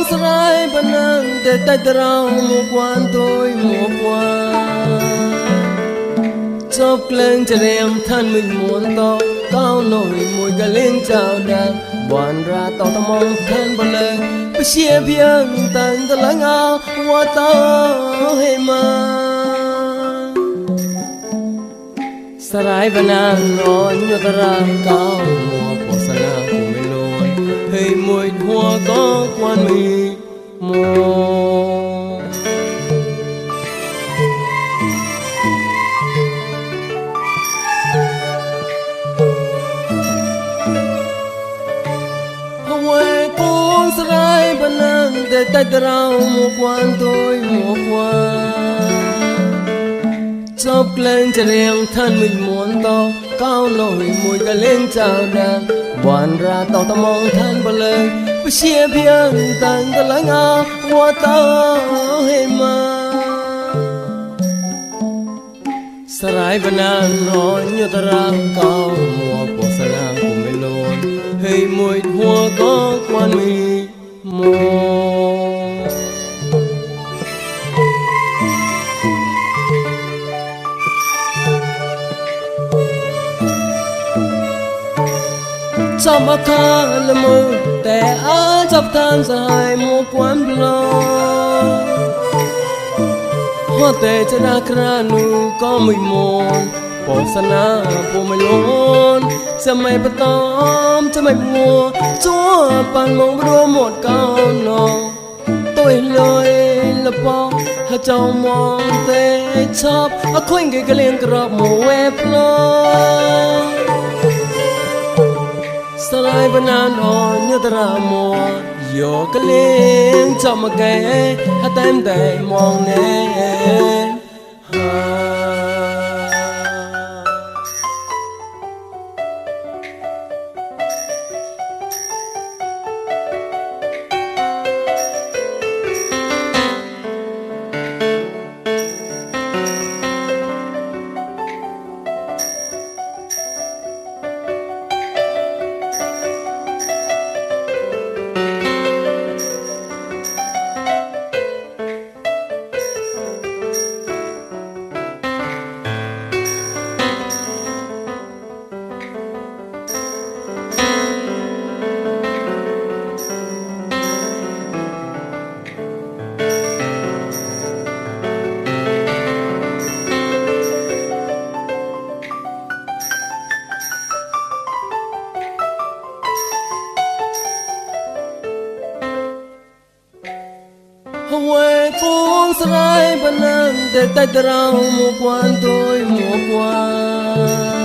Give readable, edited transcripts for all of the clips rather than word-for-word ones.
con sarai banante te trao mo quan tôi mo quan chop lên cho đêm thân mình muốn to cao nổi mùi cả lên chào đàn buồn ra to ta mong thân bờ lê bê chia biếng tận ta lắng ao hoa tao hay mà sarai banang no nyo tara cao mùa của sana của mình luôn hay mùi hoa có quan mi mùa Hawaii con sarai banang để tay trao một quan tôi một quan chop lên cho đêm thân mình muốn to cao nổi mùi cả lên chào đàn buồn ra tàu ta mong thân bờ lê bê chia biếng tận ta lắng ao hoa tao hay mà sarai banang no nyo tara cao mùa của sana của mình luôn hay mùi hoa có quan mi mùa trong bát khá là mơแต่อาจับทานสหายมัวควันบลอหัวแต่จะนาครานูก็ไม่มนปอกสนาปูไม่ล้นจะไม่ประตอมจะไม่มัวจัวปันมองรัวหมดก้าวนอตัวเลยละปอให้เจ้ามองแต่ชอบเอาคุยกันก็เลี้ยงกรอบหมูเวฟลอsarai banan on nyatra mo yo kaleng chom ke hatem dai mong ne Hawaii con sarai banang để tay trao một quan tôi một quan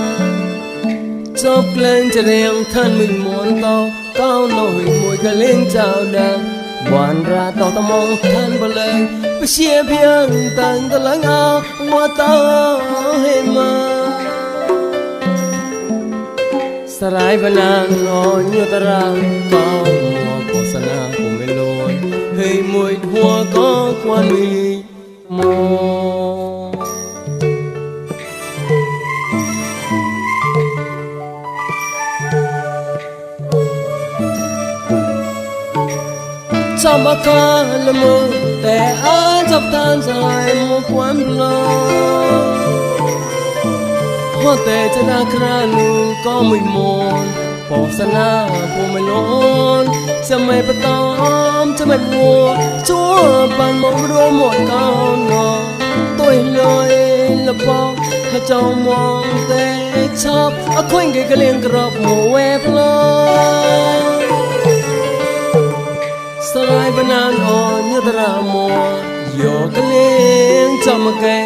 chop lên cho đêm thân mình muốn to cao nổi mùi cả lên chào đàn buồn ra tàu ta mong thân bờ lê bê chia biếng tận ta lắng ao hoa tao hay mà sarai banang no nyo tara cao mùa của sana của mình luôn hay mùi hoa có quan mi mùa trong bát khá là mơแต่อาจับทานสหายมัวควันบลอหัวแต่จะนาครานูก็ไม่มนปอกสนาปูไม่ล้นจะไม่ประตอมจะไม่มัวจัวปันมองรัวหมดก้าวนอตัวเลยละปอให้เจ้ามองแต่ชอบเอาคุยกันก็เลี้ยงกรอบหมูเวฟลอsarai banan on nyatra mo yo ka leng chom ke